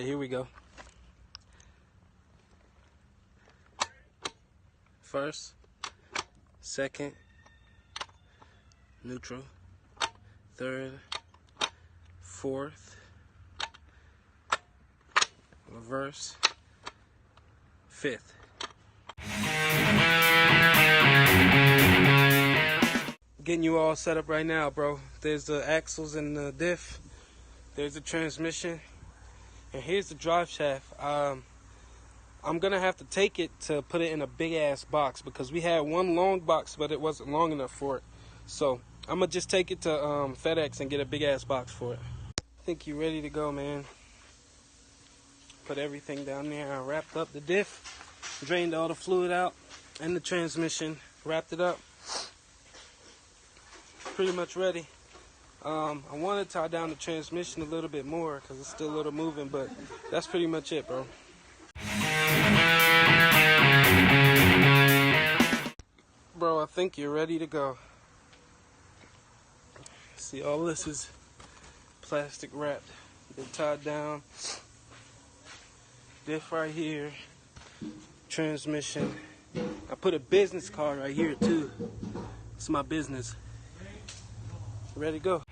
Okay, here we go. First, second, neutral, third, fourth, reverse, fifth. Getting you all set up right now, bro. There's the axles and the diff. There's the transmission. And here's the drive shaft. I'm gonna have to take it to put it in a big ass box because we had one long box, but it wasn't long enough for it. So I'm gonna just take it to FedEx and get a big ass box for it. I think you're ready to go, man. Put everything down there. I wrapped up the diff, drained all the fluid out, and the transmission. Wrapped it up. Pretty much ready. I want to tie down the transmission a little bit more because it's still a little moving, but that's pretty much it, bro. Bro, I think you're ready to go. See, all this is plastic wrapped. They're tied down. Diff right here. Transmission. I put a business card right here too. It's my business. Ready to go.